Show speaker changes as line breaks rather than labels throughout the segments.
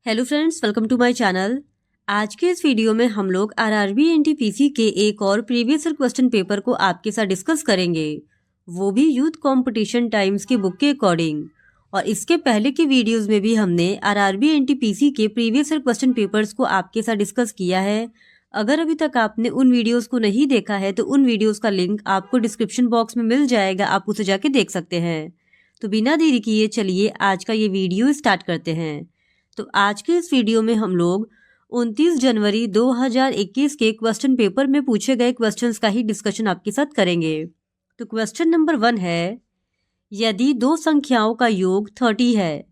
Hello friends, welcome to my channel. आज के इस वीडियो में हम लोग आरआरबी एनटीपीसी के एक और प्रीवियस ईयर क्वेश्चन पेपर को आपके साथ डिस्कस करेंगे, वो भी यूथ कंपटीशन टाइम्स की बुक के अकॉर्डिंग। और इसके पहले के वीडियोस में भी हमने आरआरबी एनटीपीसी के प्रीवियस ईयर क्वेश्चन पेपर्स को आपके साथ डिस्कस किया है। अगर अभी तक आपने उन वीडियोस को नहीं देखा है तो उन वीडियोस का लिंक आपको डिस्क्रिप्शन बॉक्स में मिल जाएगा, आप उसे जाके देख सकते हैं। तो बिना देरी किए चलिए आज का ये वीडियो स्टार्ट करते हैं। तो आज के इस वीडियो में हम लोग 29 जनवरी 2021 के क्वेश्चन पेपर में पूछे गए क्वेश्चंस का ही डिस्कशन आपके साथ करेंगे। तो क्वेश्चन नंबर 1 है, यदि दो संख्याओं का योग 30 है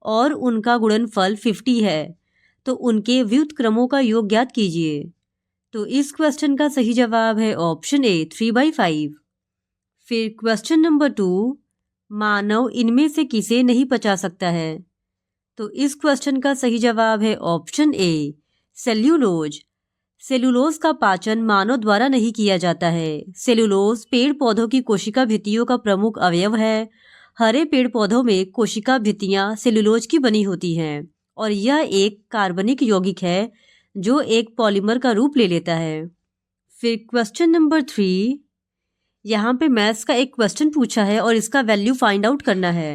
और उनका गुणनफल 50 है तो उनके व्युत्क्रमों का योग ज्ञात कीजिए। तो इस क्वेश्चन का सही जवाब है ऑप्शन ए 3/5। फिर क्वेश्चन नंबर 2, मानव इनमें से किसे नहीं पचा सकता है। तो इस क्वेश्चन का सही जवाब है ऑप्शन ए सेल्यूलोज। सेल्यूलोज का पाचन मानव द्वारा नहीं किया जाता है। सेल्यूलोज पेड़ पौधों की कोशिका भित्तियों का प्रमुख अवयव है। हरे पेड़ पौधों में कोशिका भित्तियां सेल्यूलोज की बनी होती हैं और यह एक कार्बनिक यौगिक है जो एक पॉलीमर का रूप ले लेता है। फिर क्वेश्चन नंबर 3, यहाँ पे मैथ्स का एक क्वेश्चन पूछा है और इसका वैल्यू फाइंड आउट करना है।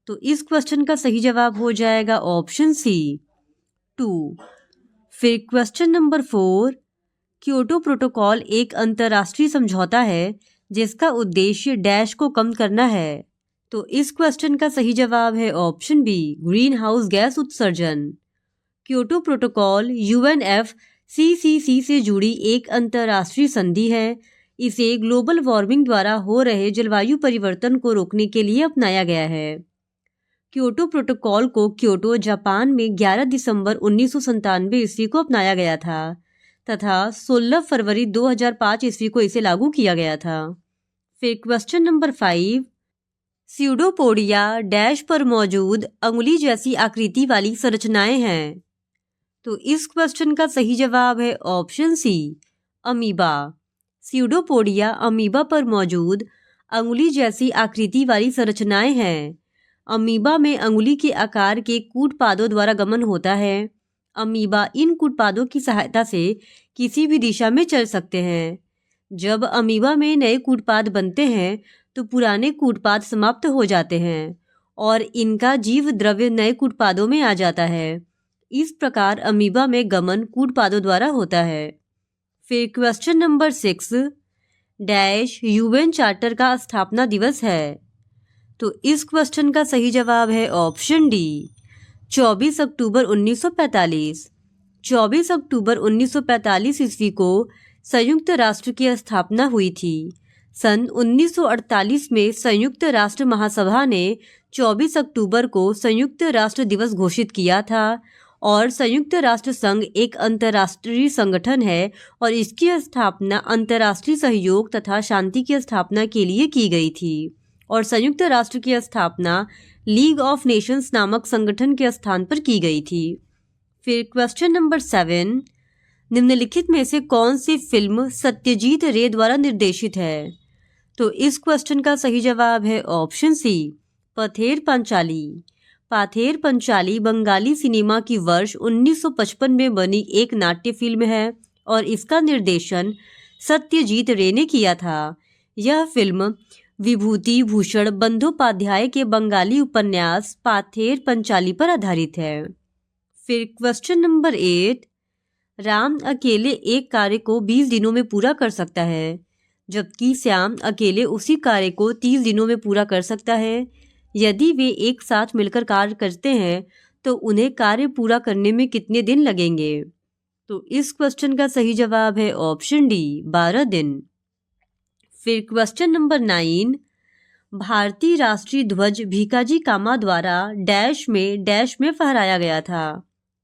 तो इस क्वेश्चन का सही जवाब हो जाएगा ऑप्शन सी 2। फिर क्वेश्चन नंबर 4, क्योटो प्रोटोकॉल एक अंतर्राष्ट्रीय समझौता है जिसका उद्देश्य डैश को कम करना है। तो इस क्वेश्चन का सही जवाब है option B greenhouse gas उत्सर्जन। क्योटो प्रोटोकॉल UNFCCC से जुड़ी एक अंतर्राष्ट्रीय संधि है। इसे ग्लोबल वार्मिंग द्वारा हो रहे जलवायु परिवर्तन को रोकने के लिए अपनाया गया है। क्योटो प्रोटोकॉल को क्योटो, जापान में 11 दिसंबर 1997 ईस्वी को अपनाया गया था तथा 16 फरवरी 2005 ईस्वी को इसे लागू किया गया था। फिर क्वेश्चन नंबर 5, स्यूडोपोडिया डैश पर मौजूद अंगुली जैसी आकृति वाली संरचनाएं हैं। तो इस क्वेश्चन का सही जवाब है option C amoeba. Pseudopodia amoeba पर मौजूद अंगुली जैसी आकृति वाली संरचनाएं हैं। अमीबा में अंगुली के आकार के कूटपादों द्वारा गमन होता है। अमीबा इन कूटपादों की सहायता से किसी भी दिशा में चल सकते हैं। जब अमीबा में नए कूटपाद बनते हैं तो पुराने कूटपाद समाप्त हो जाते हैं और इनका जीव द्रव्य नए कूटपादों में आ जाता है। इस प्रकार अमीबा में गमन कूटपादों द्वारा होता है। फिर question number 6, dash UN charter का स्थापना दिवस है। तो इस क्वेश्चन का सही जवाब है ऑप्शन डी 24 अक्टूबर 1945। 24 अक्टूबर 1945 ईस्वी को संयुक्त राष्ट्र की स्थापना हुई थी। सन 1948 में संयुक्त राष्ट्र महासभा ने 24 अक्टूबर को संयुक्त राष्ट्र दिवस घोषित किया था और संयुक्त राष्ट्र संघ एक अंतर्राष्ट्रीय संगठन है और इसकी स्थापना अंतर्राष्ट्रीय सहयोग तथा शांति की स्थापना के लिए की गई थी और संयुक्त राष्ट्र की स्थापना लीग ऑफ नेशंस नामक संगठन के स्थान पर की गई थी। फिर क्वेश्चन नंबर 7, निम्नलिखित में से कौन सी फिल्म सत्यजीत रे द्वारा निर्देशित है। तो इस क्वेश्चन का सही जवाब है ऑप्शन सी पथेर पंचाली। पाथेर पंचाली बंगाली सिनेमा की वर्ष 1955 में बनी एक नाट्य फिल्म है और इसका निर्देशन सत्यजीत रे ने किया था। यह फिल्म विभूति भूषण बंदोपाध्याय के बंगाली उपन्यास पाथेर पंचाली पर आधारित है। फिर क्वेश्चन नंबर 8, राम अकेले एक कार्य को 20 दिनों में पूरा कर सकता है जबकि श्याम अकेले उसी कार्य को 30 दिनों में पूरा कर सकता है। यदि वे एक साथ मिलकर कार्य करते हैं तो उन्हें कार्य पूरा करने में कितने दिन लगेंगे। तो इस क्वेश्चन का सही जवाब है ऑप्शन डी 12 दिन। फिर क्वेश्चन नंबर 9, भारतीय राष्ट्रीय ध्वज भीकाजी कामा द्वारा डैश में फहराया गया था।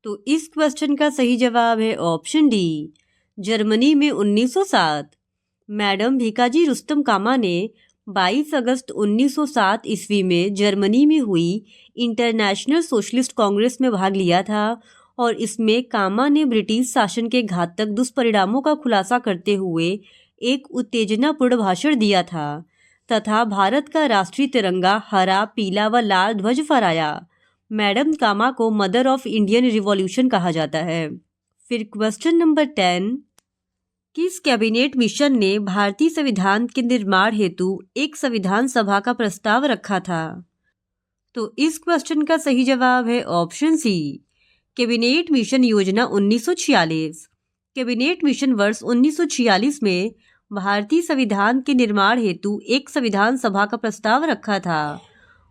तो इस क्वेश्चन का सही जवाब है ऑप्शन डी जर्मनी में 1907। मैडम भीकाजी रुस्तम कामा ने 22 अगस्त 1907 ईस्वी में जर्मनी में हुई इंटरनेशनल सोशलिस्ट कांग्रेस में भाग लिया था और इसमें कामा ने ब्रिटिश शासन के घातक दुष्परिणामों का खुलासा करते हुए एक उत्तेजनापूर्ण भाषण दिया था तथा भारत का राष्ट्रीय तिरंगा हरा, पीला व लाल ध्वज फहराया। मैडम कामा को मदर ऑफ इंडियन रिवॉल्यूशन कहा जाता है। फिर क्वेश्चन नंबर 10, किस कैबिनेट मिशन ने भारतीय संविधान के निर्माण हेतु एक संविधान सभा का प्रस्ताव रखा था? तो इस क्वेश्चन का सही जवाब है ऑप्शन सी, कैबिनेट मिशन योजना 1946। कैबिनेट मिशन वर्ष 1946 में भारतीय संविधान के निर्माण हेतु एक संविधान सभा का प्रस्ताव रखा था।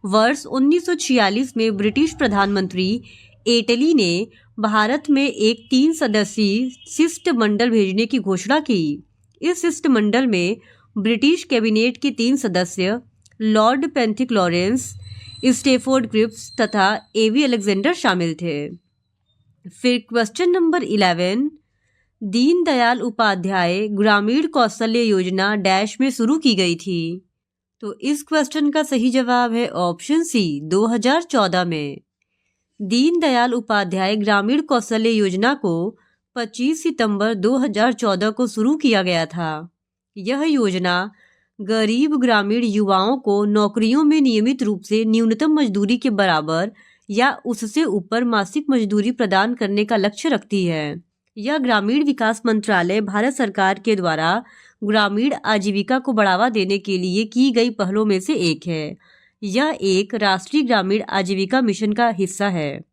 वर्ष 1946 में ब्रिटिश प्रधानमंत्री एटली ने भारत में एक 3 सदस्यीय शिष्टमंडल भेजने की घोषणा की। इस शिष्टमंडल में ब्रिटिश कैबिनेट के 3 सदस्य लॉर्ड पेंथिक लॉरेंस, स्टेफोर्ड क्रिप्स तथा एवी अलेक्जेंडर शामिल थे। फिर क्वेश्चन नंबर 11, दीनदयाल उपाध्याय ग्रामीण कौशल्य योजना डैश में शुरू की गई थी? तो इस क्वेश्चन का सही जवाब है ऑप्शन सी, 2014 में। दीनदयाल उपाध्याय ग्रामीण कौशल्य योजना को 25 सितंबर 2014 को शुरू किया गया था। यह योजना गरीब ग्रामीण युवाओं को नौकरियों में नियमित रूप से न्यूनतम मजदूरी के बराबर या उससे ऊपर मासिक मजदूरी प्रदान करने का लक्ष्य रखती है। यह ग्रामीण विकास मंत्रालय भारत सरकार के द्वारा ग्रामीण आजीविका को बढ़ावा देने के लिए की गई पहलों में से एक है। यह एक राष्ट्रीय ग्रामीण आजीविका मिशन का हिस्सा है।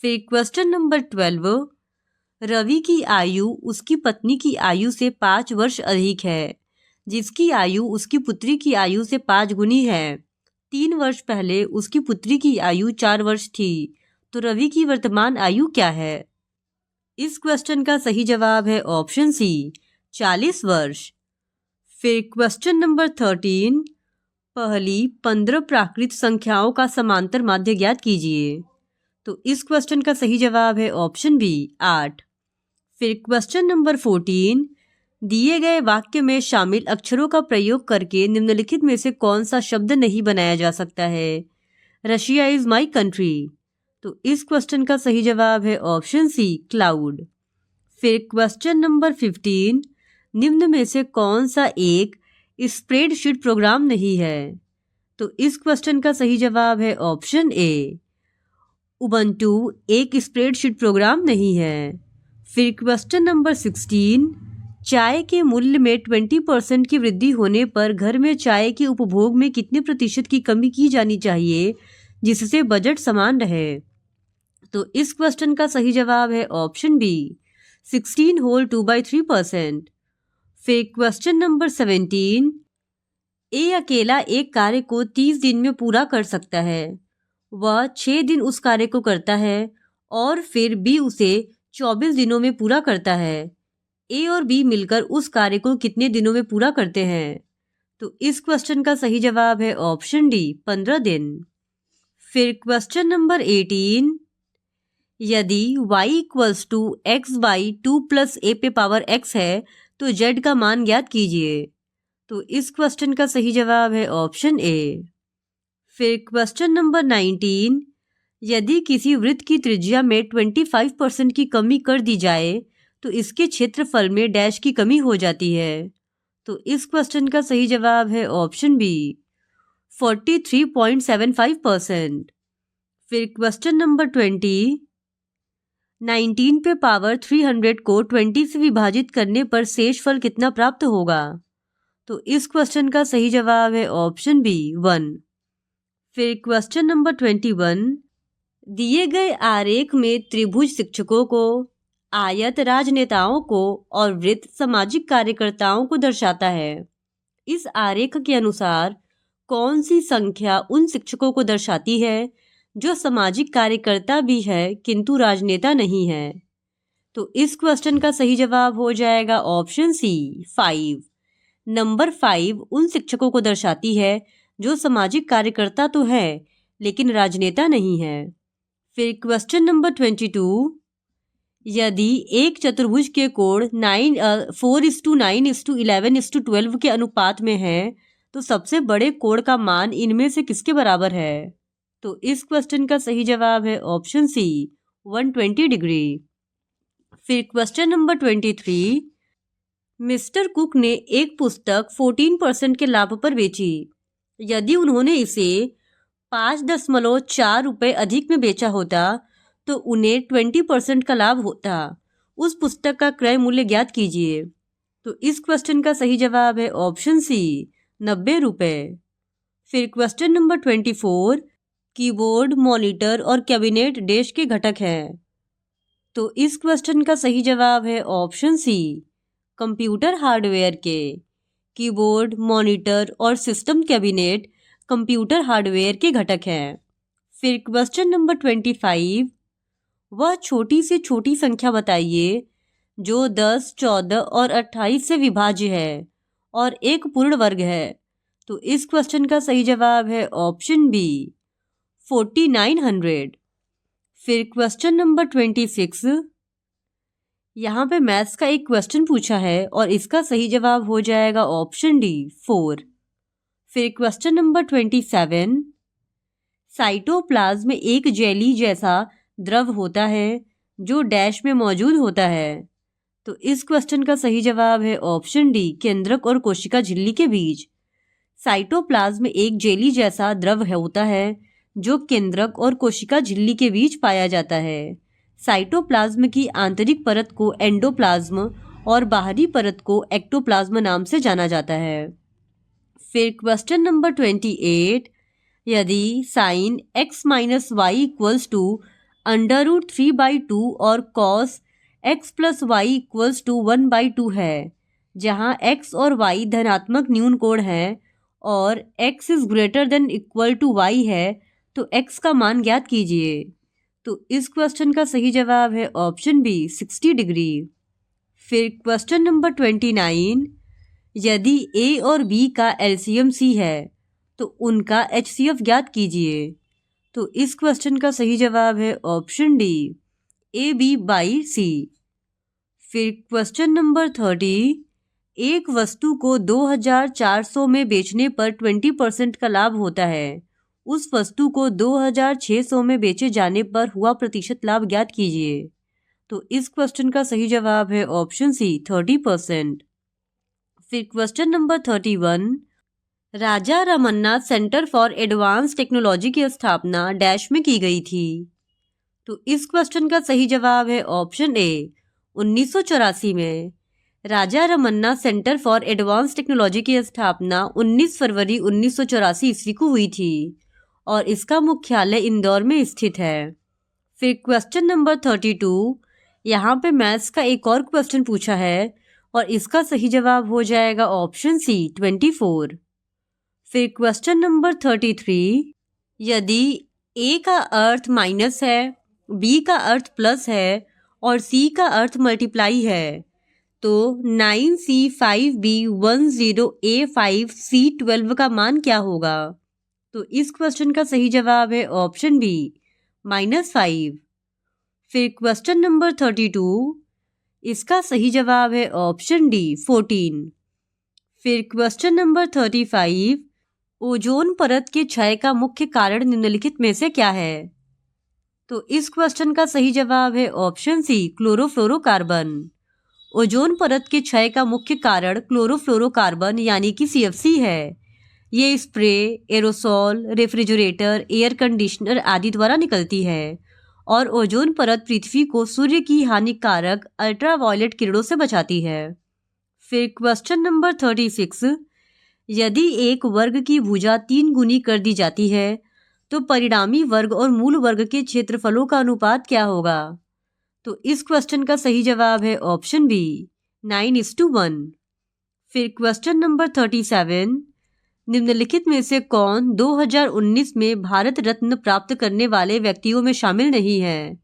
फिर क्वेश्चन नंबर 12, रवि की आयु उसकी पत्नी की आयु से 5 वर्ष अधिक है, जिसकी आयु उसकी पुत्री की आयु से 5 गुनी है। 3 वर्ष पहले उसकी पुत्री की आयु 4 वर्ष थी, तो रवि की वर्तमान आयु क्या है? इस क्वेश्चन का सही जवाब है ऑप्शन सी, 40 वर्ष। फिर क्वेश्चन नंबर 13, पहली 15 प्राकृत संख्याओं का समांतर माध्य ज्ञात कीजिए। तो इस क्वेश्चन का सही जवाब है ऑप्शन बी, 8। फिर क्वेश्चन नंबर 14, दिए गए वाक्य में शामिल अक्षरों का प्रयोग करके निम्नलिखित में से कौन सा शब्द नहीं बनाया जा सकता है? Russia is my country. तो इस क्वेश्चन का सही जवाब है ऑप्शन सी, क्लाउड। फिर क्वेश्चन नंबर 15, निम्न में से कौन सा एक स्प्रेडशीट प्रोग्राम नहीं है? तो इस क्वेश्चन का सही जवाब है ऑप्शन ए, उबंटू एक स्प्रेडशीट प्रोग्राम नहीं है। फिर क्वेश्चन नंबर 16, चाय के मूल्य में 20% की वृद्धि होने पर घर में चाय के उपभोग में कितने प्रतिशत की कमी की जानी चाहिए जिससे बजट समान रहे? तो इस क्वेश्चन का सही जवाब है ऑप्शन बी, 16 होल 2/3%। फिर क्वेश्चन नंबर 17, ए अकेला एक कार्य को 30 दिन में पूरा कर सकता है। वह 6 दिन उस कार्य को करता है और फिर बी उसे 24 दिनों में पूरा करता है। ए और बी मिलकर उस कार्य को कितने दिनों में पूरा करते हैं? तो इस क्वेश्चन का सही जवाब है ऑप्शन डी, 15 दिन। फिर क्वेश्चन नंबर 18, यदि y = x/2 + a पे पावर x है तो z का मान ज्ञात कीजिए। तो इस क्वेश्चन का सही जवाब है ऑप्शन ए। फिर क्वेश्चन नंबर 19, यदि किसी वृत्त की त्रिज्या में 25% की कमी कर दी जाए तो इसके क्षेत्रफल में डैश की कमी हो जाती है। तो इस क्वेश्चन का सही जवाब है ऑप्शन बी, 43.75%। फिर क्वेश्चन नंबर 20, 19 पे पावर 300 को 20 से विभाजित करने पर शेषफल कितना प्राप्त होगा? तो इस क्वेश्चन का सही जवाब है ऑप्शन बी, 1। फिर क्वेश्चन नंबर 21, दिए गए आरेख में त्रिभुज शिक्षकों को, आयत राजनेताओं को और वृत्त सामाजिक कार्यकर्ताओं को दर्शाता है। इस आरेख के अनुसार कौन सी संख्या उन शिक्षकों को दर्शाती है जो सामाजिक कार्यकर्ता भी है किंतु राजनेता नहीं है? तो इस क्वेश्चन का सही जवाब हो जाएगा ऑप्शन सी, 5। नंबर 5 उन शिक्षकों को दर्शाती है जो सामाजिक कार्यकर्ता तो है लेकिन राजनेता नहीं है। फिर क्वेश्चन नंबर 22, यदि एक चतुर्भुज के कोण 4:9:11:12 के अनुपात में है तो सबसे बड़े कोण का मान इनमें से किसके बराबर है? तो इस क्वेश्चन का सही जवाब है ऑप्शन सी, 120 डिग्री। फिर क्वेश्चन नंबर 23, मिस्टर कुक ने एक पुस्तक 14% के लाभ पर बेची। यदि उन्होंने इसे 5.4 रुपये अधिक में बेचा होता तो उन्हें 20% का लाभ होता। उस पुस्तक का क्रय मूल्य ज्ञात कीजिए। तो इस क्वेश्चन का सही जवाब है ऑप्शन सी, 90 रुपये। फिर क्वेश्चन नंबर 24, कीबोर्ड, मॉनिटर और कैबिनेट देश के घटक हैं। तो इस क्वेश्चन का सही जवाब है ऑप्शन सी, कंप्यूटर हार्डवेयर के। कीबोर्ड, मॉनिटर और सिस्टम कैबिनेट कंप्यूटर हार्डवेयर के घटक हैं। फिर क्वेश्चन नंबर 25, वह छोटी से छोटी संख्या बताइए जो 10, 14 और 28 से विभाज्य है और एक पूर्ण वर्ग है। तो इस क्वेश्चन का सही जवाब है ऑप्शन बी, 4900। फिर क्वेश्चन नंबर 26, यहाँ पे मैथ्स का एक क्वेश्चन पूछा है और इसका सही जवाब हो जाएगा ऑप्शन डी, 4। फिर क्वेश्चन नंबर 27, साइटोप्लाज्म में एक जेली जैसा द्रव होता है जो डैश में मौजूद होता है। तो इस क्वेश्चन का सही जवाब है ऑप्शन डी, केंद्रक और कोशिका झिल्ली के बीच। साइटोप्लाज्म में एक जेली जैसा द्रव होता है जो केंद्रक और कोशिका झिल्ली के बीच पाया जाता है। साइटोप्लाज्म की आंतरिक परत को एंडोप्लाज्म और बाहरी परत को एक्टोप्लाज्म नाम से जाना जाता है। फिर क्वेश्चन नंबर 28, यदि sine x minus y equals to √3/2 और cos x plus y equals to 1/2 है, जहां x और y धनात्मक न्यून कोण है और x is greater than equal to y है, तो x का मान ज्ञात कीजिए। तो इस क्वेश्चन का सही जवाब है ऑप्शन बी, 60 डिग्री। फिर क्वेश्चन नंबर 29, यदि a और b का एलसीएम c है तो उनका HCF ज्ञात कीजिए। तो इस क्वेश्चन का सही जवाब है ऑप्शन डी, AB/C। फिर क्वेश्चन नंबर 30, एक वस्तु को 2400 में बेचने पर 20% का लाभ होता है। उस वस्तु को 2600 में बेचे जाने पर हुआ प्रतिशत लाभ ज्ञात कीजिए। तो इस क्वेश्चन का सही जवाब है ऑप्शन सी, 30%। फिर question number 31, Raja Ramanna centre for advance technology की स्थापना डैश में की गई थी। तो इस क्वेश्चन का सही जवाब है ऑप्शन ए, 1984 में। Raja Ramanna centre for advance technology की स्थापना 19 फरवरी 1984 ईस्वी को हुई थी और इसका मुख्यालय इंदौर में स्थित है। फिर क्वेश्चन नंबर 32, यहाँ पे मैथ्स का एक और क्वेश्चन पूछा है और इसका सही जवाब हो जाएगा ऑप्शन सी, 24। फिर क्वेश्चन नंबर 33, यदि ए का अर्थ माइनस है, बी का अर्थ प्लस है और सी का अर्थ मल्टीप्लाई है, तो 9C5B10A5C12 का मान क्या होगा? तो इस क्वेश्चन का सही जवाब है ऑप्शन बी, -5। फिर क्वेश्चन नंबर 32, इसका सही जवाब है ऑप्शन डी, 14। फिर क्वेश्चन नंबर 35, ओजोन परत के क्षय का मुख्य कारण निम्नलिखित में से क्या है? तो इस क्वेश्चन का सही जवाब है ऑप्शन सी, क्लोरोफ्लोरोकार्बन। ओजोन परत के क्षय का मुख्य कारण क्लोरोफ्लोरोकार्बन यानी कि CFC है। ये spray, aerosol, refrigerator, air conditioner आदि द्वारा निकलती है और ओजोन परत पृथ्वी को सूर्य की हानिकारक अल्ट्रावायलेट किरणों से बचाती है। फिर क्वेश्चन नंबर 36, यदि एक वर्ग की भुजा 3 गुनी कर दी जाती है तो परिणामी वर्ग और मूल वर्ग के क्षेत्रफलों का अनुपात क्या होगा? तो इस क्वेश्चन का सही जवाब है ऑप्शन बी, 9:1। फिर क्वेश्चन नंबर 37, निम्नलिखित में से कौन 2019 में भारत रत्न प्राप्त करने वाले व्यक्तियों में शामिल नहीं है?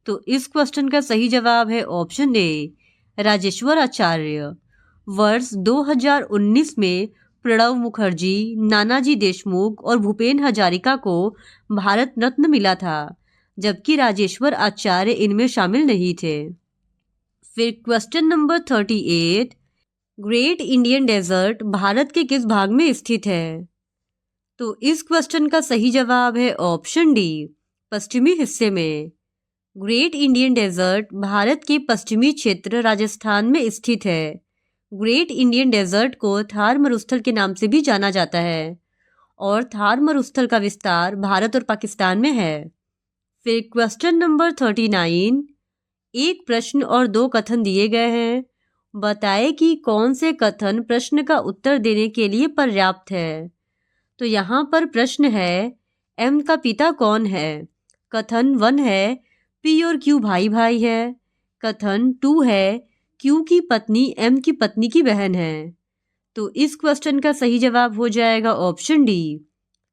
तो इस क्वेश्चन का सही जवाब है ऑप्शन ए, राजेश्वर आचार्य। वर्ष 2019 में प्रणब मुखर्जी, नानाजी देशमुख और भूपेन हजारिका को भारत रत्न मिला था, जबकि राजेश्वर आचार्य इनमें शामिल नहीं थे। फिर question number 38, great Indian desert Bharat के किस भाग में स्थित है? तो इस क्वेश्चन का सही जवाब है ऑप्शन डी, पश्चिमी हिस्से में। ग्रेट इंडियन डेजर्ट भारत के पश्चिमी क्षेत्र राजस्थान में स्थित है। ग्रेट इंडियन डेजर्ट को थार मरुस्थल के नाम से भी जाना जाता है और थार मरुस्थल का विस्तार भारत और पाकिस्तान में है। फिर क्वेश्चन नंबर 39, एक प्रश्न और 2 कथन दिए गए हैं। बताएं कि कौन से कथन प्रश्न का उत्तर देने के लिए पर्याप्त है। तो यहाँ पर प्रश्न है, एम का पिता कौन है। कथन 1 है, पी और क्यू भाई भाई है। कथन 2 है, क्यू की पत्नी एम की पत्नी की बहन है। तो इस क्वेश्चन का सही जवाब हो जाएगा ऑप्शन डी।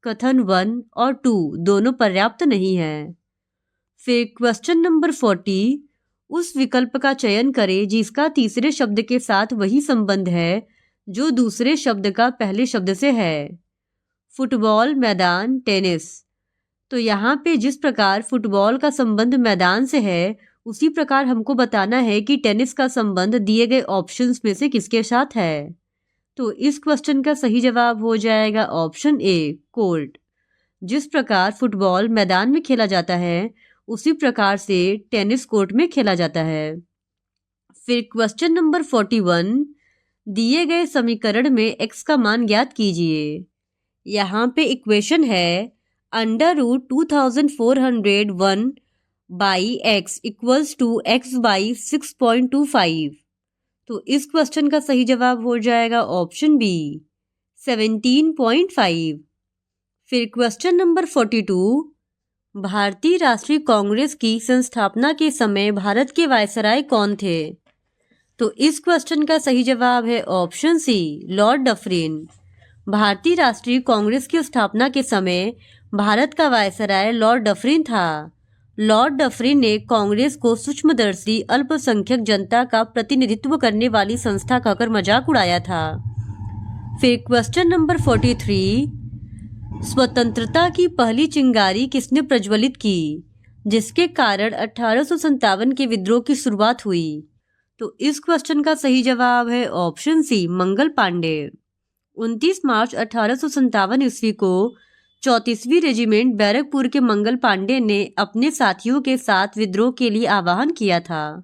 कथन 1 और 2 दोनों पर्याप्त नहीं है। फिर क्वेश्चन नंबर 40, उस विकल्प का चयन करें जिसका तीसरे शब्द के साथ वही संबंध है जो दूसरे शब्द का पहले शब्द से है। फुटबॉल, मैदान, टेनिस। तो यहाँ पे जिस प्रकार फुटबॉल का संबंध मैदान से है, उसी प्रकार हमको बताना है कि टेनिस का संबंध दिए गए ऑप्शंस में से किसके साथ है। तो इस क्वेश्चन का सही जवाब हो जाएगा ऑप्शन ए, कोर्ट। जिस प्रकार फुटबॉल मैदान में खेला जाता है, उसी प्रकार से टेनिस कोर्ट में खेला जाता है। फिर क्वेश्चन नंबर 41, दिए गए समीकरण में x का मान ज्ञात कीजिए। यहाँ पे इक्वेशन है √2401 by x equals to x by 6.25। तो इस क्वेश्चन का सही जवाब हो जाएगा ऑप्शन बी, 17.5। फिर क्वेश्चन नंबर 42, भारतीय राष्ट्रीय कांग्रेस की संस्थापना के समय भारत के वायसराय कौन थे। तो इस क्वेश्चन का सही जवाब है ऑप्शन सी, लॉर्ड डफरिन। भारतीय राष्ट्रीय कांग्रेस की स्थापना के समय भारत का वायसराय लॉर्ड डफरिन था। लॉर्ड डफरिन ने कांग्रेस को सूक्ष्मदर्शी अल्पसंख्यक जनता का प्रतिनिधित्व करने वाली संस्था कहकर मजाक उड़ाया था। फिर क्वेश्चन नंबर 43, स्वतंत्रता की पहली चिंगारी किसने प्रज्वलित की, जिसके कारण 1857 के विद्रोह की शुरुआत हुई। तो इस क्वेश्चन का सही जवाब है ऑप्शन सी, मंगल पांडे। 29 मार्च 1857 ईस्वी को 34वीं रेजिमेंट बैरकपुर के मंगल पांडे ने अपने साथियों के साथ विद्रोह के लिए आह्वान किया था।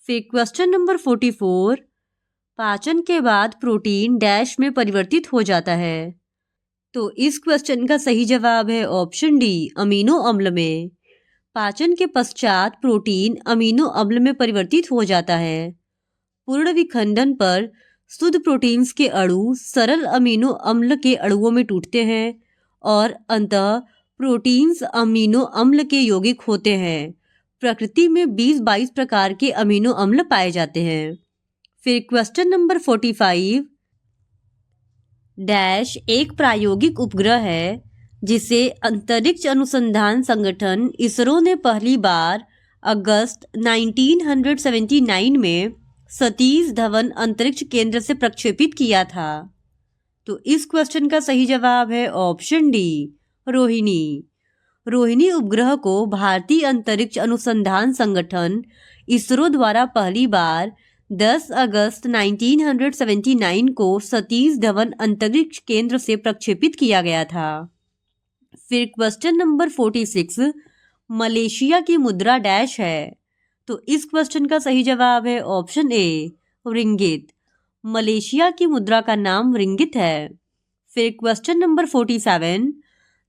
फिर क्वेश्चन नंबर 44, पाचन के बाद प्रोटीन डैश में परिवर्तित हो जाता है। तो इस क्वेश्चन का सही जवाब है ऑप्शन डी, अमीनो अम्ल में। पाचन के पश्चात प्रोटीन अमीनो अम्ल में परिवर्तित हो जाता है। पूर्ण विखंडन पर शुद्ध प्रोटीन्स के अणु सरल अमीनो अम्ल के अणुओं में टूटते हैं और अंततः प्रोटीन्स अमीनो अम्ल के यौगिक होते हैं। प्रकृति में 20-22 प्रकार के अमीनो अम्ल पाए जाते हैं। फिर क्वेश्चन नंबर 45, डैश एक प्रायोगिक उपग्रह है जिसे अंतरिक्ष अनुसंधान संगठन इसरो ने पहली बार अगस्त 1979 में सतीश धवन अंतरिक्ष केंद्र से प्रक्षेपित किया था। तो इस क्वेश्चन का सही जवाब है ऑप्शन डी, रोहिणी। रोहिणी उपग्रह को भारतीय अंतरिक्ष अनुसंधान संगठन इसरो द्वारा पहली बार 10 अगस्त 1979 को सतीश धवन अंतरिक्ष केंद्र से प्रक्षेपित किया गया था। फिर क्वेश्चन नंबर 46, मलेशिया की मुद्रा डैश है। तो इस क्वेश्चन का सही जवाब है ऑप्शन ए, रिंगित। मलेशिया की मुद्रा का नाम रिंगित है। फिर क्वेश्चन नंबर 47,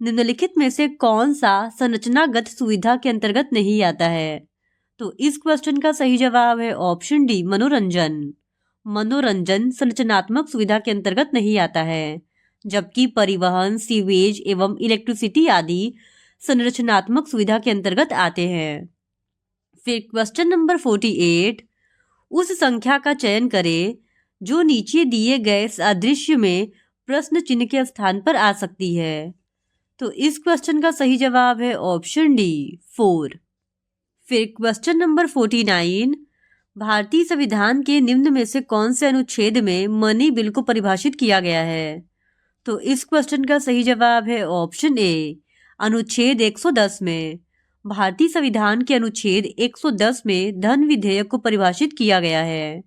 निम्नलिखित में से कौन सा संरचनागत सुविधा के अंतर्गत नहीं आता है। तो इस क्वेश्चन का सही जवाब है ऑप्शन डी, मनोरंजन। मनोरंजन संरचनात्मक सुविधा के अंतर्गत नहीं आता है, जबकि परिवहन, सीवेज एवं इलेक्ट्रिसिटी आदि संरचनात्मक सुविधा के अंतर्गत आते हैं। फिर क्वेश्चन नंबर 48, उस संख्या का चयन करें जो नीचे दिए गए सादृश्य में प्रश्न चिन्ह के स्थान पर आ सकती है। तो इस क्वेश्चन का सही जवाब है ऑप्शन डी, 4। फिर क्वेश्चन नंबर 49, भारतीय संविधान के निम्न में से कौन से अनुच्छेद में मनी बिल को परिभाषित किया गया है। तो इस क्वेश्चन का सही जवाब है ऑप्शन ए, अनुच्छेद 110 में। भारतीय संविधान के अनुच्छेद 110 में धन विधेयक को परिभाषित किया गया है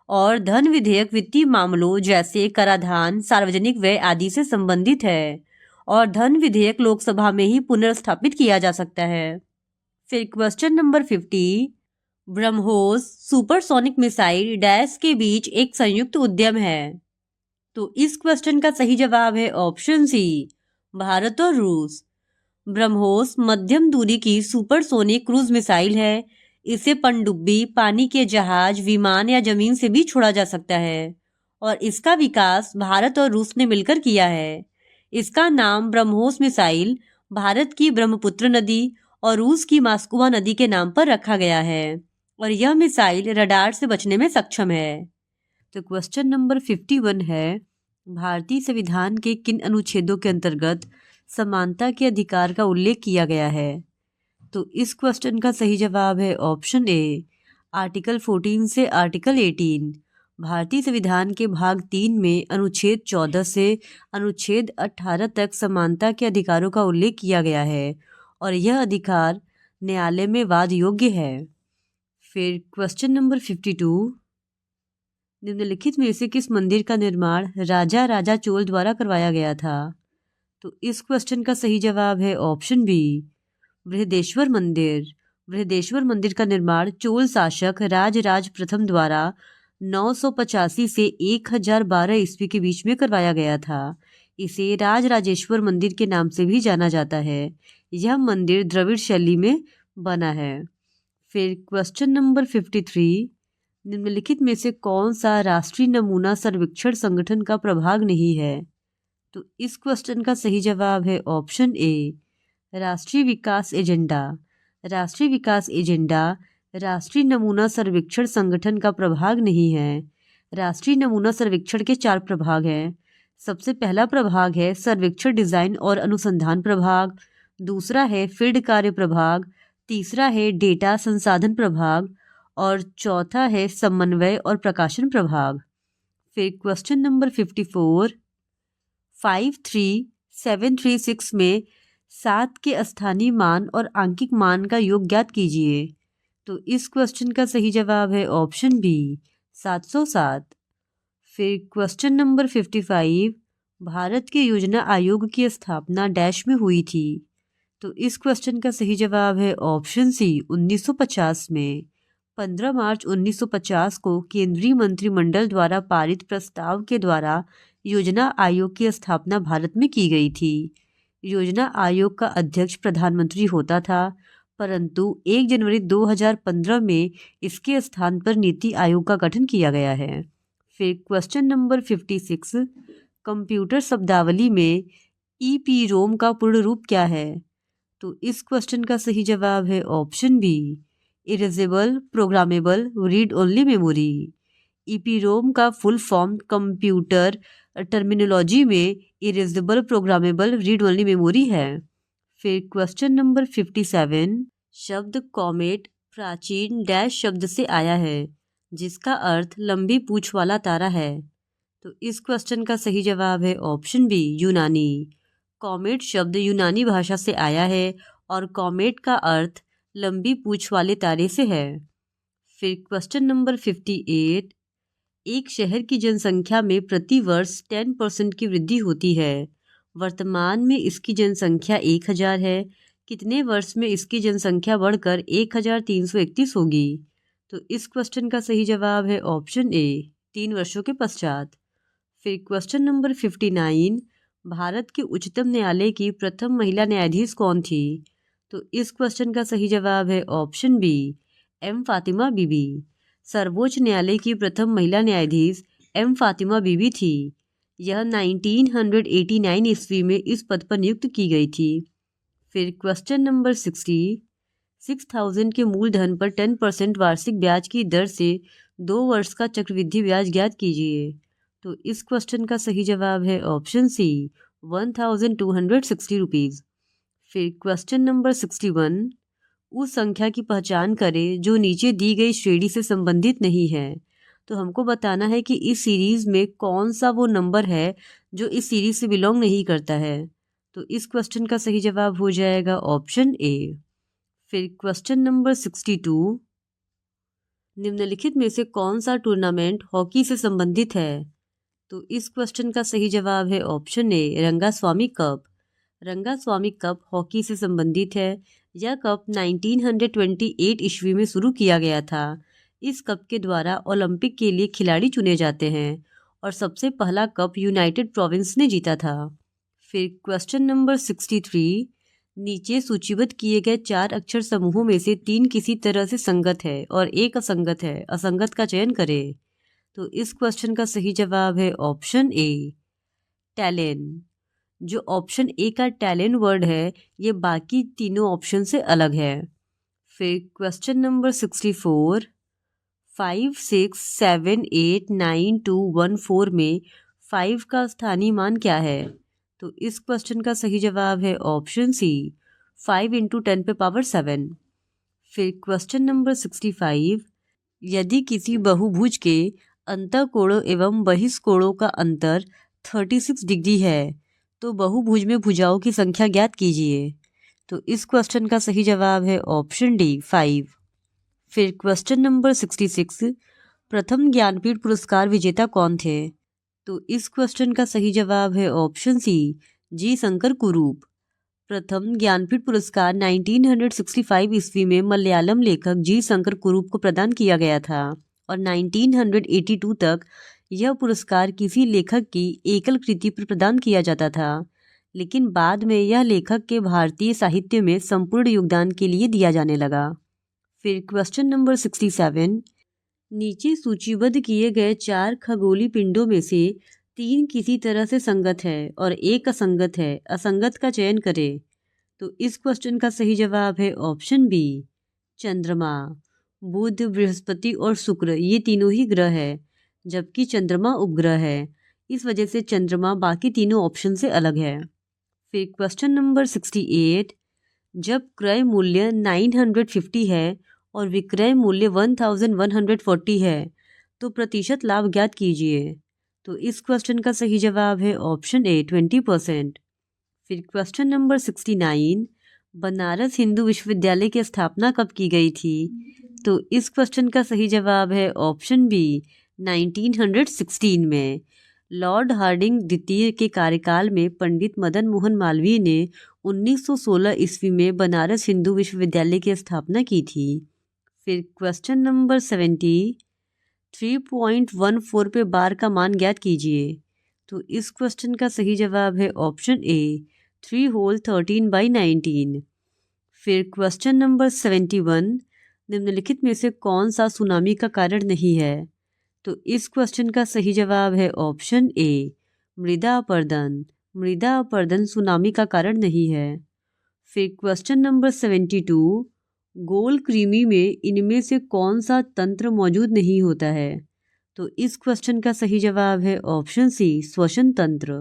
और धन विधेयक वित्तीय मामलों जैसे कराधान, सार्वजनिक व्यय आदि से संबंधित है और धन विधेयक लोकसभा में ही पुनर्स्थापित किया जा सकता है। फिर question number 50, BrahMos supersonic missile dash के बीच एक संयुक्त उद्यम है। तो इस क्वेश्चन का सही जवाब है ऑप्शन सी, भारत और रूस। ब्रह्मोस मध्यम दूरी की सुपरसोनिक क्रूज मिसाइल है। इसे पनडुब्बी, पानी के जहाज, विमान या जमीन से भी छोड़ा जा सकता है और इसका विकास भारत और रूस ने मिलकर किया है। इसका नाम ब्रह्मोस मिसाइल भारत की ब्रह्मपुत्र नदी और रूस की मास्कोवा नदी के नाम पर रखा गया है और यह मिसाइल रडार से बचने में सक्षम है। तो क्वेश्चन नंबर 51 है, भारतीय संविधान के किन अनुच्छेदों के अंतर्गत समानता के अधिकार का उल्लेख किया गया है? तो इस क्वेश्चन का सही जवाब है ऑप्शन ए, आर्टिकल 14 से आर्टिकल 18। भारतीय संविधान के भाग 3 में अनुच्छेद 14 से अनुच्छेद 18 तक समानता के अधिकारों का उल्लेख किया गया है और यह अधिकार न्यायालय में वाद योग्य है। फिर क्वेश्चन नंबर 52, निम्नलिखित में से किस मंदिर का निर्माण राजा चोल द्वारा करवाया गया था? तो इस क्वेश्चन का सही जवाब है ऑप्शन बी, बृहदेश्वर मंदिर। बृहदेश्वर मंदिर का निर्माण चोल शासक राज प्रथम द्वारा 985 से 1012 ईस्वी के बीच में करवाया गया था। इसे राजेश्वर मंदिर के नाम से भी जाना जाता है। यह मंदिर द्रविड़ शैली में बना है। फिर क्वेश्चन नंबर 53, निम्नलिखित में से कौन सा राष्ट्रीय नमूना सर्वेक्षण संगठन का प्रभाग नहीं है? तो इस क्वेश्चन का सही जवाब है ऑप्शन ए, राष्ट्रीय विकास एजेंडा। राष्ट्रीय विकास एजेंडा राष्ट्रीय नमूना सर्वेक्षण संगठन का प्रभाग नहीं है। राष्ट्रीय नमूना सर्वेक्षण के 4 प्रभाग हैं। सबसे पहला प्रभाग है सर्वेक्षण डिजाइन और अनुसंधान प्रभाग, दूसरा है फील्ड कार्य प्रभाग, तीसरा है डेटा संसाधन प्रभाग और चौथा है समन्वय और प्रकाशन प्रभाग। फिर क्वेश्चन नंबर 54, 53736 में 7 के स्थानीय मान और आंकिक मान का योग ज्ञात कीजिए। तो इस क्वेश्चन का सही जवाब है ऑप्शन बी, 707। फिर क्वेश्चन नंबर 55, भारत के योजना आयोग की स्थापना डैश में हुई थी। तो इस क्वेश्चन का सही जवाब है ऑप्शन सी, 1950 में। 15 मार्च 1950 को केंद्रीय मंत्रिमंडल द्वारा पारित प्रस्ताव के द्वारा योजना आयोग की स्थापना भारत में की गई थी। योजना आयोग का अध्यक्ष प्रधानमंत्री होता था, परंतु 1 जनवरी 2015 में इसके स्थान पर नीति आयोग का गठन किया गया है। फिर क्वेश्चन नंबर 56, कंप्यूटर शब्दावली में ईपीरोम का पूर्ण रूप क्या है? तो इस क्वेश्चन का सही जवाब है option B, erasable programmable read only memory. EPROM का फुल फॉर्म कंप्यूटर टर्मिनोलॉजी में erasable programmable read only memory है। फिर क्वेश्चन नंबर 57, शब्द कॉमेट प्राचीन डैश शब्द से आया है जिसका अर्थ लंबी पूंछ वाला तारा है। तो इस क्वेश्चन का सही जवाब है ऑप्शन बी, यूनानी। कॉमेट शब्द यूनानी भाषा से आया है और कॉमेट का अर्थ लंबी पूंछ वाले तारे से है। फिर क्वेश्चन नंबर 58, एक शहर की जनसंख्या में प्रति वर्ष 10% की वृद्धि होती है। वर्तमान में इसकी जनसंख्या 1000 है। कितने वर्ष में इसकी जनसंख्या बढ़कर 1331 होगी? तो इस क्वेश्चन का सही जवाब है ऑप्शन ए, 3 वर्षों के पश्चात। फिर क्वेश्चन नंबर 59, भारत के उच्चतम न्यायालय की प्रथम महिला न्यायाधीश कौन थी? तो इस क्वेश्चन का सही जवाब है ऑप्शन बी, एम फातिमा बीबी। सर्वोच्च न्यायालय की प्रथम महिला न्यायाधीश एम फातिमा बीबी थी। यह 1989 ईस्वी में इस पद पर नियुक्त की गई थी। फिर क्वेश्चन नंबर 60, 6000 के मूलधन पर 10% वार्षिक ब्याज की दर से 2 वर्ष का चक्रवृद्धि ब्याज ज्ञात कीजिए। तो इस क्वेश्चन का सही जवाब है ऑप्शन सी, 1260 रुपीज़। फिर क्वेश्चन नंबर 61, उस संख्या की पहचान करें जो नीचे दी गई श्रेणी से संबंधित नहीं है। तो हमको बताना है कि इस सीरीज में कौन सा वो नंबर है जो इस सीरीज से बिलोंग नहीं करता है। तो इस क्वेश्चन का सही जवाब हो जाएगा ऑप्शन ए। फिर क्वेश्चन नंबर 62, निम्नलिखित में से कौन सा टूर्नामेंट हॉकी से संबंधित है? तो इस क्वेश्चन का सही जवाब है option A, Rangaswamy cup. Rangaswamy cup hockey से संबंधित है। यह कप 1928 ईस्वी में शुरू किया गया था। इस कप के द्वारा ओलंपिक के लिए खिलाड़ी चुने जाते हैं और सबसे पहला कप यूनाइटेड प्रोविंस ने जीता था। फिर क्वेश्चन नंबर 63, नीचे सूचीबद्ध किए गए 4 अक्षर समूहों में से 3 किसी तरह से संगत है और एक असंगत है, असंगत का चयन करें। तो इस क्वेश्चन का सही जवाब है ऑप्शन ए, टैलेन। जो ऑप्शन ए का टैलेन वर्ड है ये बाकी तीनों ऑप्शन से अलग है। फिर क्वेश्चन नंबर 64, 5, 6, 7, 8, 9, 2, 1, 4 में 5 का स्थानीय मान क्या है? तो इस क्वेश्चन का सही जवाब है ऑप्शन सी, 5 × 10⁻7। फिर क्वेश्चन नंबर 65, यदि किसी बहुभुज के अंतःकोणों एवं बहिष्कोणों का अंतर 36 डिग्री है तो बहुभुज में भुजाओं की संख्या ज्ञात कीजिए। तो इस क्वेश्चन का सही जवाब है ऑप्शन डी, 5। फिर क्वेश्चन नंबर 66, प्रथम ज्ञानपीठ पुरस्कार विजेता कौन थे? तो इस क्वेश्चन का सही जवाब है ऑप्शन सी, जी शंकर कुरूप। प्रथम ज्ञानपीठ पुरस्कार 1965 ईस्वी में मलयालम लेखक जी शंकर कुरूप को प्रदान किया गया था और 1982 तक यह पुरस्कार किसी लेखक की एकल कृति पर प्रदान किया जाता था, लेकिन बाद में यह लेखक के भारतीय साहित्य में संपूर्ण योगदान के लिए दिया जाने लगा। फिर क्वेश्चन नंबर 67, नीचे सूचीबद्ध किए गए 4 खगोलीय पिंडों में से 3 किसी तरह से संगत है और एक असंगत है, असंगत का चयन करें। तो इस क्वेश्चन का सही जवाब है ऑप्शन बी, चंद्रमा। बुध, बृहस्पति और शुक्र ये तीनों ही ग्रह है, जबकि चंद्रमा उपग्रह है। इस वजह से चंद्रमा बाकी तीनों ऑप्शन से अलग है। फिर क्वेश्चन नंबर 68, जब क्रय मूल्य 950 है और विक्रय मूल्य 1140 है तो प्रतिशत लाभ ज्ञात कीजिए। तो इस क्वेश्चन का सही जवाब है ऑप्शन ए, 20%। फिर क्वेश्चन नंबर 69, बनारस हिंदू विश्वविद्यालय की स्थापना कब की गई थी? तो इस क्वेश्चन का सही जवाब है ऑप्शन बी, 1916 में। लॉर्ड हार्डिंग द्वितीय के कार्यकाल में पंडित मदन मोहन मालवीय ने 1916 ईस्वी में बनारस हिंदू विश्वविद्यालय की स्थापना की थी। फिर क्वेश्चन नंबर 70, 3.14 पे बार का मान ज्ञात कीजिए। तो इस क्वेश्चन का सही जवाब है ऑप्शन ए, 3 होल 13/19। फिर क्वेश्चन नंबर 71, निम्नलिखित में से कौन सा सुनामी का कारण नहीं है? तो इस क्वेश्चन का सही जवाब है ऑप्शन ए, मृदा अपरदन। मृदा अपरदन सुनामी का कारण नहीं है। फिर क्वेश्चन नंबर 72, गोल कृमि में इनमें से कौन सा तंत्र मौजूद नहीं होता है? तो इस क्वेश्चन का सही जवाब है ऑप्शन सी, श्वसन तंत्र।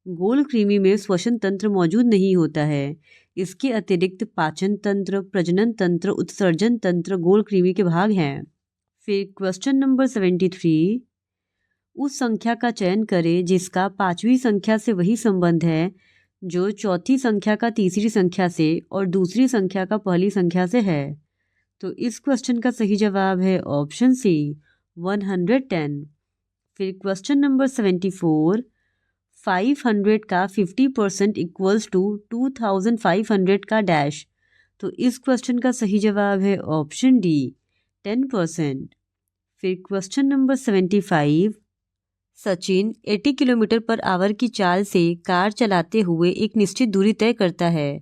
गोल कृमि में श्वसन तंत्र मौजूद नहीं होता है। इसके अतिरिक्त पाचन तंत्र, प्रजनन तंत्र, उत्सर्जन तंत्र गोल कृमि के भाग हैं। फिर क्वेश्चन नंबर 73, उस संख्या का चयन करें जिसका 5वीं संख्या से वही संबंध है जो चौथी संख्या का तीसरी संख्या से और दूसरी संख्या का पहली संख्या से है। तो इस क्वेश्चन का सही जवाब है ऑप्शन सी, 110। फिर क्वेश्चन नंबर 74, 500 का 50% इक्वल्स टू 2500 का डैश। तो इस क्वेश्चन का सही जवाब है ऑप्शन डी, 10%। फिर question number 75, Sachin 80 kilometre per hour की चाल से कार चलाते हुए एक निश्चित दूरी तय करता है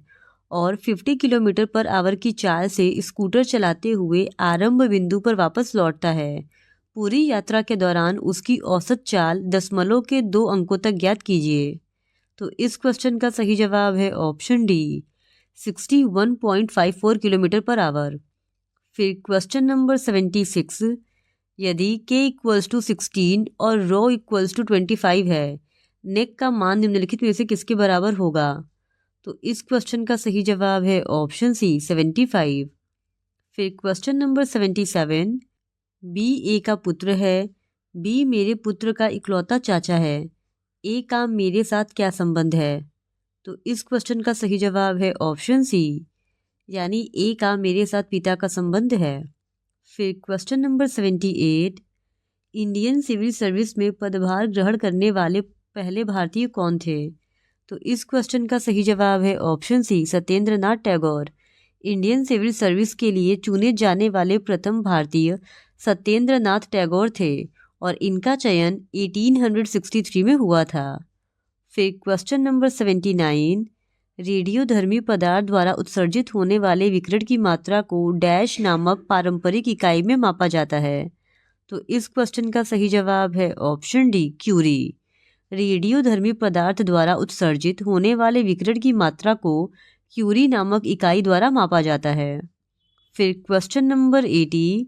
और 50 किलोमीटर पर आवर की चाल से स्कूटर चलाते हुए आरंभ बिंदु पर वापस लौटता है। पूरी यात्रा के दौरान उसकी औसत चाल दशमलव के 2 अंकों तक ज्ञात कीजिए। तो इस क्वेश्चन का सही जवाब है option D, 61.54 kilometre per hour. फिर क्वेश्चन नंबर 76, यदि k = 16 और ρ = 25 है, नेक का मान निम्नलिखित में से किसके बराबर होगा? तो इस क्वेश्चन का सही जवाब है ऑप्शन सी, 75। फिर क्वेश्चन नंबर 77, बी ए का पुत्र है, बी मेरे पुत्र का इकलौता चाचा है, ए का मेरे साथ क्या संबंध है? तो इस क्वेश्चन का सही जवाब है ऑप्शन सी, यानी ए का मेरे साथ पिता का संबंध है। फिर question number 78, Indian civil service में पदभार ग्रहण करने वाले पहले भारतीय कौन थे? तो इस क्वेश्चन का सही जवाब है ऑप्शन सी, Satyendra Nath Tagore. Indian civil service के लिए चुने जाने वाले प्रथम भारतीय सत्येंद्र नाथ टैगोर थे और इनका चयन 1863 में हुआ था। फिर क्वेश्चन नंबर 79, रेडियोधर्मी पदार्थ द्वारा उत्सर्जित होने वाले विकिरण की मात्रा को डैश नामक पारंपरिक इकाई में मापा जाता है। तो इस क्वेश्चन का सही जवाब है ऑप्शन डी, क्यूरी। रेडियोधर्मी पदार्थ द्वारा उत्सर्जित होने वाले विकिरण की मात्रा को क्यूरी नामक इकाई द्वारा मापा जाता है। फिर क्वेश्चन नंबर 80,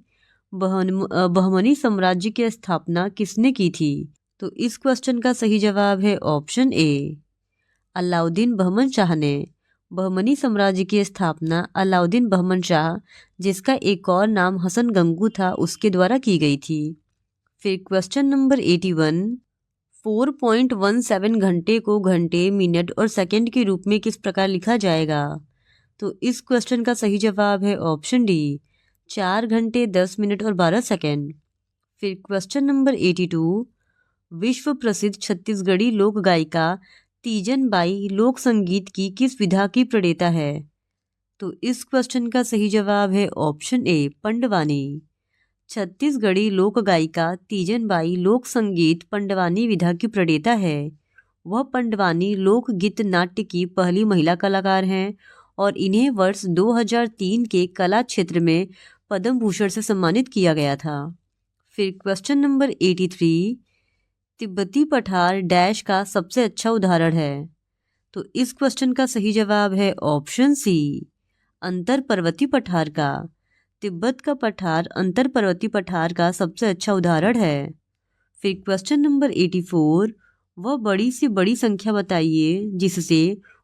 बहमनी साम्राज्य की स्थापना किसने की थी? तो इस क्वेश्चन का सही जवाब है ऑप्शन ए, अलाउद्दीन बहमन शाह ने। बहमनी साम्राज्य की स्थापना अलाउद्दीन बहमन शाह, जिसका एक और नाम हसन गंगू था, उसके द्वारा की गई थी। फिर क्वेश्चन नंबर 81, 4.17 घंटे को घंटे, मिनट और सेकंड के रूप में किस प्रकार लिखा जाएगा? तो इस क्वेश्चन का सही जवाब है ऑप्शन डी, 4 घंटे 10 मिनट और 12 सेकंड। फिर क्वेश्चन नंबर 82, विश्व प्रसिद्ध छत्तीसगढ़ी लोक गायिका तीजन बाई लोक संगीत की किस विधा की प्रणेता है? तो इस क्वेश्चन का सही जवाब है ऑप्शन ए, पंडवानी। छत्तीसगढ़ी लोक गायिका तीजन बाई लोक संगीत पंडवानी विधा की प्रणेता है। वह पंडवानी लोक गीत नाट्य की पहली महिला कलाकार हैं और इन्हें वर्ष 2003 के कला क्षेत्र में पद्म भूषण से सम्मानित किया गया था। फिर क्वेश्चन नंबर 83, तिब्बती पठार डैश का सबसे अच्छा उदाहरण है? तो इस क्वेश्चन का सही जवाब है ऑप्शन सी, अंतर पर्वतीय पठार का। तिब्बत का पठार अंतर पर्वतीय पठार का सबसे अच्छा उदाहरण है। फिर क्वेश्चन नंबर 84, वह बड़ी से बड़ी संख्या बताइए जिससे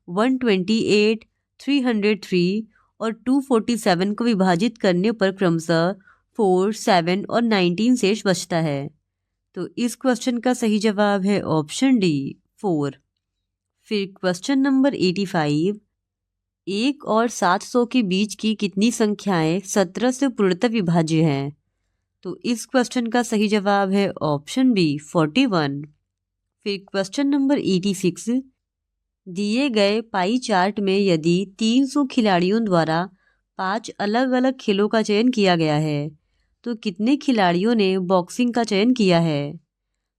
128, 303 और 247 को विभाजित करने पर क्रमशः 4, 7 और 19 शेष बचता है। तो इस क्वेश्चन का सही जवाब है ऑप्शन डी, 4। फिर क्वेश्चन नंबर 85, 1 और 700 के बीच की कितनी संख्याएं 17 से पूर्णतः विभाज्य हैं? तो इस क्वेश्चन का सही जवाब है ऑप्शन बी, 41। फिर क्वेश्चन नंबर 86, दिए गए पाई चार्ट में यदि 300 खिलाड़ियों द्वारा 5 अलग अलग खेलों का चयन किया गया है तो कितने खिलाड़ियों ने बॉक्सिंग का चयन किया है?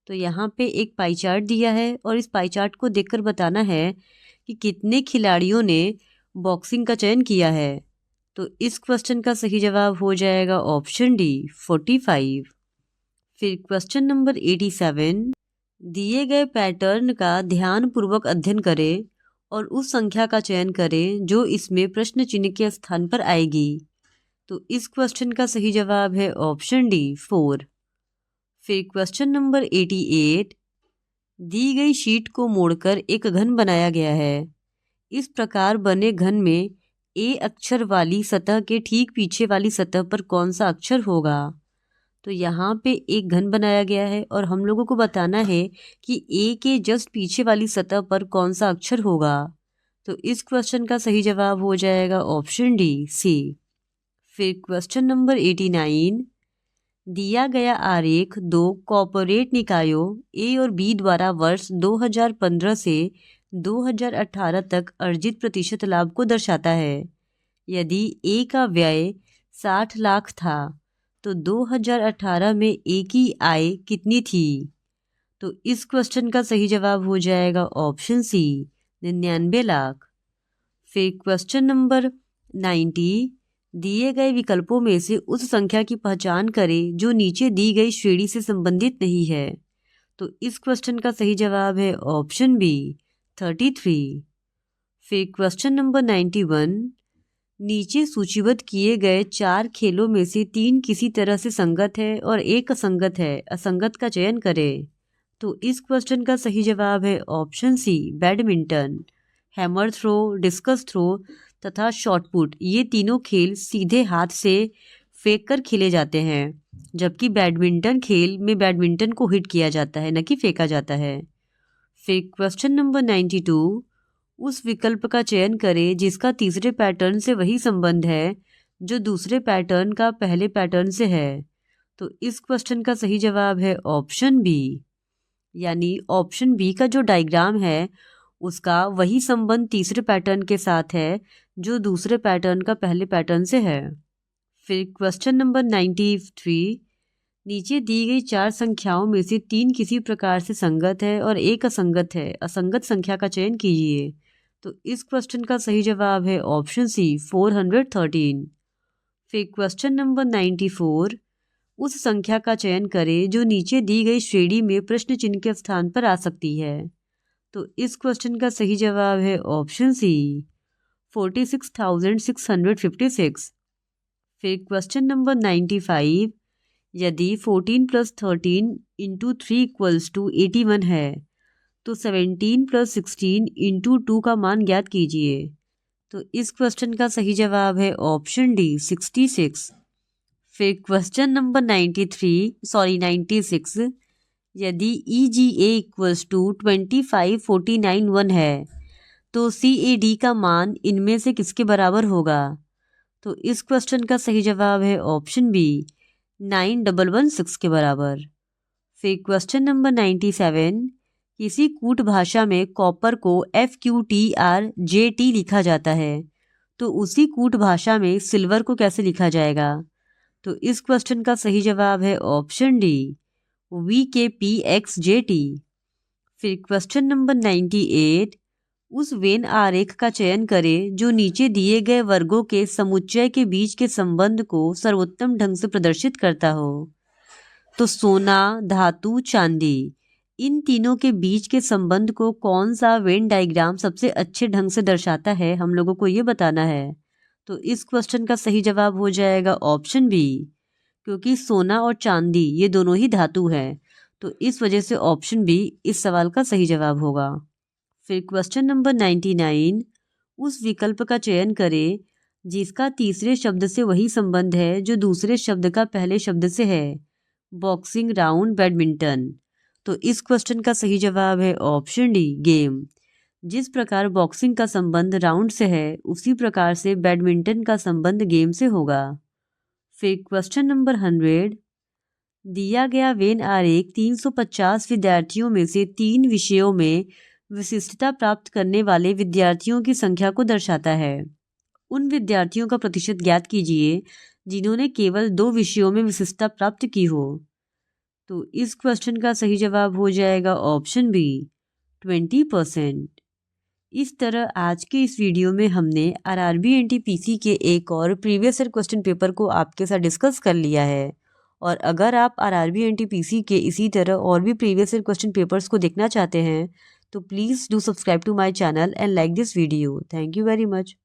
तो यहाँ पे एक पाई चार्ट दिया है और इस पाई चार्ट को देखकर बताना है कि कितने खिलाड़ियों ने बॉक्सिंग का चयन किया है। तो इस क्वेश्चन का सही जवाब हो जाएगा ऑप्शन डी, 45। फिर क्वेश्चन नंबर 87, दिए गए पैटर्न का ध्यानपूर्वक अध्ययन करें और उस संख्या का चयन करें जो इसमें प्रश्न चिन्ह के स्थान पर आएगी। तो इस क्वेश्चन का सही जवाब है ऑप्शन डी, 4। फिर क्वेश्चन नंबर 88, दी गई शीट को मोड़कर एक घन बनाया गया है। इस प्रकार बने घन में ए अक्षर वाली सतह के ठीक पीछे वाली सतह पर कौन सा अक्षर होगा? तो यहाँ पे एक घन बनाया गया है और हम लोगों को बताना है कि ए के जस्ट पीछे वाली सतह पर कौन सा अक्षर होगा। तो इस क्वेश्चन का सही जवाब हो जाएगा ऑप्शन डी, सी। फिर क्वेश्चन नंबर 89, दिया गया आरेख दो कॉर्पोरेट निकायों ए और बी द्वारा वर्ष 2015 से 2018 तक अर्जित प्रतिशत लाभ को दर्शाता है। यदि ए का व्यय 60 लाख था तो 2018 में ए की आय कितनी थी? तो इस क्वेश्चन का सही जवाब हो जाएगा ऑप्शन सी, 99 लाख। फिर क्वेश्चन नंबर 90, दिए गए विकल्पों में से उस संख्या की पहचान करें जो नीचे दी गई श्रेणी से संबंधित नहीं है। तो इस क्वेश्चन का सही जवाब है ऑप्शन बी, 33। फिर क्वेश्चन नंबर 91, नीचे सूचीबद्ध किए गए 4 खेलों में से 3 किसी तरह से संगत है और एक असंगत है, असंगत का चयन करें। तो इस क्वेश्चन का सही जवाब है option C, badminton. Hammer throw, discus throw तथा शॉटपुट, ये तीनों खेल सीधे हाथ से फेंक कर खेले जाते हैं, जबकि बैडमिंटन खेल में बैडमिंटन को हिट किया जाता है, न कि फेंका जाता है। फिर क्वेश्चन नंबर 92, उस विकल्प का चयन करें जिसका तीसरे पैटर्न से वही संबंध है जो दूसरे पैटर्न का पहले पैटर्न से है। तो इस क्वेश्चन का सही जवाब है ऑप्शन बी, यानी ऑप्शन बी का जो डायग्राम है उसका वही संबंध तीसरे पैटर्न के साथ है जो दूसरे पैटर्न का पहले पैटर्न से है। फिर क्वेश्चन नंबर 93, नीचे दी गई 4 संख्याओं में से 3 किसी प्रकार से संगत है और एक असंगत है। असंगत संख्या का चयन कीजिए। तो इस क्वेश्चन का सही जवाब है ऑप्शन सी 413। फिर क्वेश्चन नंबर 94, उस संख्या का चयन करें जो नीचे दी गई श्रेणी में प्रश्न चिन्ह के स्थान पर आ सकती है। तो इस क्वेश्चन का सही जवाब है ऑप्शन सी 46,656। फिर क्वेश्चन नंबर 95, यदि 14 + 13 × 3 = 81 है तो 17 + 16 × 2 का मान ज्ञात कीजिए। तो इस क्वेश्चन का सही जवाब है ऑप्शन डी 66। फिर क्वेश्चन नंबर 96, यदि EGA = 25,49,1 है तो CAD का मान इनमें से किसके बराबर होगा। तो इस क्वेश्चन का सही जवाब है ऑप्शन बी 9116 के बराबर। फिर क्वेश्चन नंबर 97, किसी कूट भाषा में कॉपर को FQTRJT लिखा जाता है तो उसी कूट भाषा में सिल्वर को कैसे लिखा जाएगा। तो इस क्वेश्चन का सही जवाब है ऑप्शन डी VKPXJT। फिर क्वेश्चन नंबर 98, उस वेन आरेख का चयन करें जो नीचे दिए गए वर्गों के समुच्चय के बीच के संबंध को सर्वोत्तम ढंग से प्रदर्शित करता हो। तो सोना, धातु, चांदी, इन तीनों के बीच के संबंध को कौन सा वेन डायग्राम सबसे अच्छे ढंग से दर्शाता है, हम लोगों को ये बताना है। तो इस क्वेश्चन का सही जवाब हो जाएगा ऑप्शन बी, क्योंकि सोना और चांदी ये दोनों ही धातु हैं। तो इस वजह से ऑप्शन बी इस सवाल का सही जवाब होगा। फिर क्वेश्चन नंबर 99, उस विकल्प का चयन करें जिसका तीसरे शब्द से वही संबंध है जो दूसरे शब्द का पहले शब्द से है। Boxing, round, badminton. तो इस क्वेश्चन का सही जवाब है ऑप्शन डी गेम। जिस प्रकार बॉक्सिंग का संबंध राउंड से है उसी प्रकार से बैडमिंटन का संबंध गेम से होगा। फिर क्वेश्चन नंबर 100, दिया गया वेन आरेख 350 विद्यार्थियों में से 3 विषयों में विशिष्टता प्राप्त करने वाले विद्यार्थियों की संख्या को दर्शाता है। उन विद्यार्थियों का प्रतिशत ज्ञात कीजिए जिन्होंने केवल 2 विषयों में विशिष्टता प्राप्त की हो। तो इस क्वेश्चन का सही जवाब हो जाएगा ऑप्शन बी 20%। इस तरह आज के इस वीडियो में हमने RRB NTPC के एक और प्रीवियस ईयर क्वेश्चन पेपर को आपके साथ डिस्कस कर लिया है। और अगर आप RRB NTPC के इसी तरह और भी प्रीवियस ईयर क्वेश्चन पेपर्स को देखना चाहते हैं तो please do subscribe to my channel and like this video. Thank you very much.